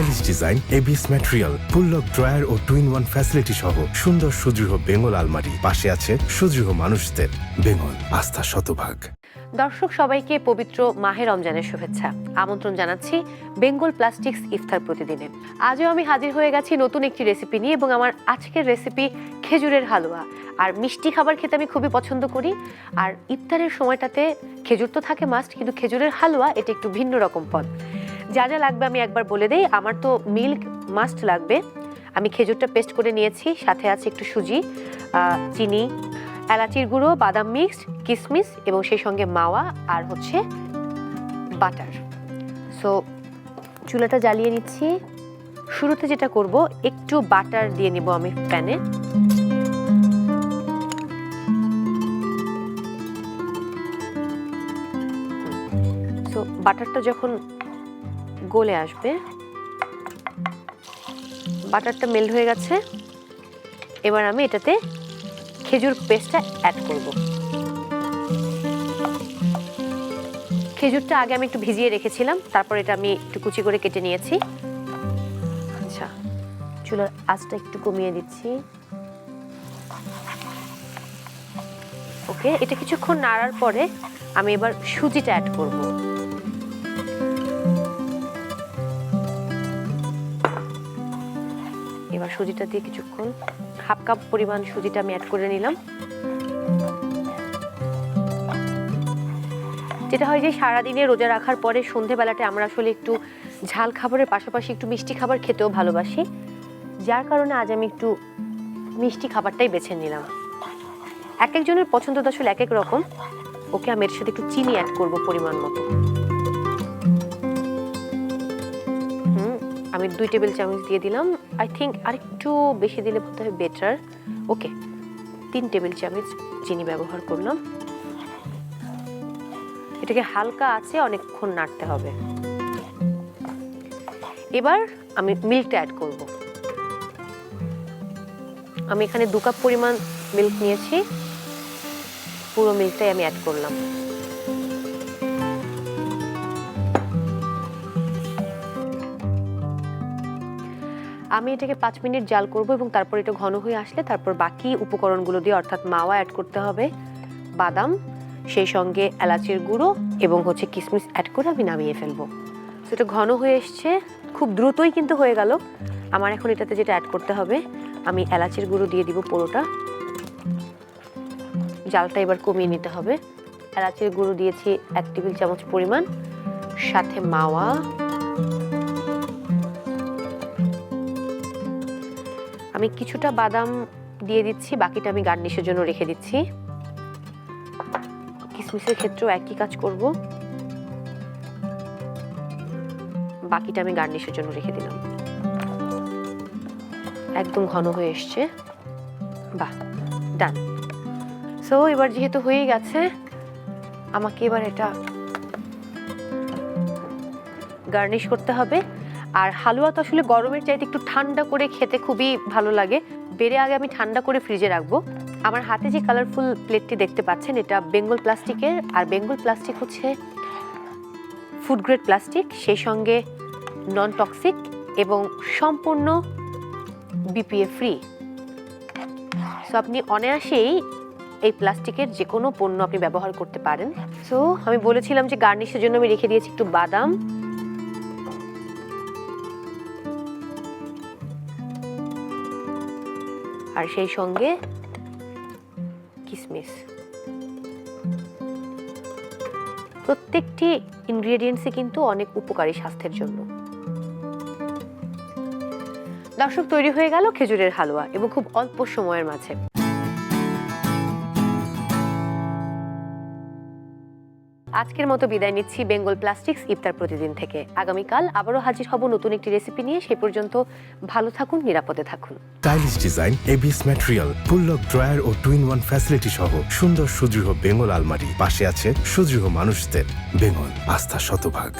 Stylish design, ABS material, উপলক drawer ও two in one facility সহ সুন্দর সুদৃঢ় বেঙ্গল আলমারি। পাশে আছে সুদৃঢ় মানুষদের। বেঙ্গল, আস্থা শতভাগ। দর্শক সবাইকে পবিত্র মাহে রমজানের শুভেচ্ছা। আমন্ত্রণ জানাচ্ছি বেঙ্গল প্লাস্টিক্স ইফতার প্রতিদিনে। আজও আমি হাজির হয়ে গেছি নতুন একটি রেসিপি নিয়ে, এবং আমার আজকের রেসিপি খেজুরের হালুয়া। আর মিষ্টি খাবার খেতে আমি খুবই পছন্দ করি, আর ইফতারের সময়টাতে খেজুর তো থাকে মাস্ট, কিন্তু খেজুরের হালুয়া এটা একটু ভিন্ন রকম পদ। যা যা লাগবে আমি একবার বলে দেই। আমার তো মিল্ক মাস্ট লাগবে। আমি খেজুরটা পেস্ট করে নিয়েছি, সাথে আছে একটু সুজি, চিনি, এলাচির গুঁড়ো, বাদাম মিক্সড, কিশমিশ এবং সেই সঙ্গে মাওয়া আর হচ্ছে বাটার। সো চুলাটা জ্বালিয়ে নিচ্ছি। শুরুতে যেটা করব, একটু বাটার দিয়ে নিব আমি প্যানে। সো বাটারটা যখন গলে আসবে, বাটারটা মেল্ট হয়ে গেছে, এবার আমি এটাতে খেজুর পেস্টটা অ্যাড করব। খেজুরটা আগে আমি একটু ভিজিয়ে রেখেছিলাম, তারপর এটা আমি একটু কুচি করে কেটে নিয়েছি। আচ্ছা, চুলার আঁচটা একটু কমিয়ে দিচ্ছি। ওকে, এটা কিছুক্ষণ নাড়ার পরে আমি এবার সুজিটা অ্যাড করব। এবার সুজিটা দিয়ে কিছুক্ষণ, হাফ কাপ পরিমাণ সুজিটা আমি অ্যাড করে নিলাম। যেটা হয় যে সারাদিনে রোজা রাখার পরে সন্ধেবেলাটা আমরা আসলে একটু ঝাল খাবারের পাশাপাশি একটু মিষ্টি খাবার খেতেও ভালোবাসি, যার কারণে আজ আমি একটু মিষ্টি খাবারটাই বেছে নিলাম। এক একজনের পছন্দ তো আসলে এক এক রকম। ওকে, আমি এর সাথে একটু চিনি অ্যাড করব পরিমাণ মতো। আমি 2 টেবিল চামচ দিয়ে দিলাম। আই থিঙ্ক আরেকটু বেশি দিলে বোধ হয় বেটার। ওকে, 3 টেবিল চামচ চিনি ব্যবহার করলাম। এটাকে হালকা আছে অনেকক্ষণ নাড়তে হবে। এবার আমি মিল্কটা অ্যাড করব। আমি এখানে 2 কাপ পরিমাণ মিল্ক নিয়েছি, পুরো মিল্কটাই আমি অ্যাড করলাম। আমি এটাকে 5 মিনিট জাল করব, এবং তারপর এটা ঘন হয়ে আসলে তারপর বাকি উপকরণগুলো দিয়ে, অর্থাৎ মাওয়া অ্যাড করতে হবে, বাদাম, সেই সঙ্গে এলাচির গুঁড়ো এবং হচ্ছে কিশমিশ অ্যাড করে আমি নামিয়ে ফেলবো। তো এটা ঘন হয়ে এসছে, খুব দ্রুতই কিন্তু হয়ে গেল। আমার এখন এটাতে যেটা অ্যাড করতে হবে, আমি এলাচির গুঁড়ো দিয়ে দিব পুরোটা। জালটা এবার কমিয়ে নিতে হবে। এলাচির গুঁড়ো দিয়েছি 1 টেবিল চামচ পরিমাণ, সাথে মাওয়া, আমি কিছুটা বাদাম দিয়ে দিচ্ছি, বাকিটা আমি গার্নিশের জন্য রেখে দিচ্ছি। কিশমিশের ক্ষেত্রেও একই কাজ করব, বাকিটা আমি গার্নিশের জন্য রেখে দিলাম। একদম ঘন হয়ে এসছে, বাহ, ডান। সো এবার যেহেতু হয়ে গেছে, আমাকে এবার এটা গার্নিশ করতে হবে। আর হালুয়া তো আসলে গরমের চাইতে একটু ঠান্ডা করে খেতে খুবই ভালো লাগে। বেড়ে আগে আমি ঠান্ডা করে ফ্রিজে রাখবো। আমার হাতে যে কালারফুল প্লেটটি দেখতে পাচ্ছেন, এটা বেঙ্গল প্লাস্টিকের। আর বেঙ্গল প্লাস্টিক হচ্ছে ফুড গ্রেড প্লাস্টিক, সেই সঙ্গে নন টক্সিক এবং সম্পূর্ণ বিপিএ ফ্রি। সো আপনি অনায়াসেই এই প্লাস্টিকের যে কোনো পণ্য আপনি ব্যবহার করতে পারেন। সো আমি বলেছিলাম যে গার্নিশের জন্য আমি রেখে দিয়েছি একটু বাদাম, আর সেই সঙ্গে কিশমিশ। প্রত্যেকটি ইনগ্রেডিয়েন্টসই কিন্তু অনেক উপকারী স্বাস্থ্যের জন্য। দর্শক, তৈরি হয়ে গেল খেজুরের হালুয়া, এবং খুব অল্প সময়ের মাঝে। আজকের মতো বিদায় নিচ্ছি বেঙ্গল প্লাস্টিক্স ইফতার প্রতিদিন থেকে। আগামীকাল আবারও হাজির হব নতুন একটি রেসিপি নিয়ে। সেই পর্যন্ত ভালো থাকুন, নিরাপদে থাকুন। স্টাইলিশ ডিজাইন, এবিএস ম্যাটেরিয়াল, উপলক ড্রয়ার ও টু ইন ওয়ান ফ্যাসিলিটি সহ সুন্দর সুদৃঢ় বেঙ্গল আলমারি। পাশে আছে সুদৃঢ় মানুষদের। বেঙ্গল, আস্থা শতভাগ।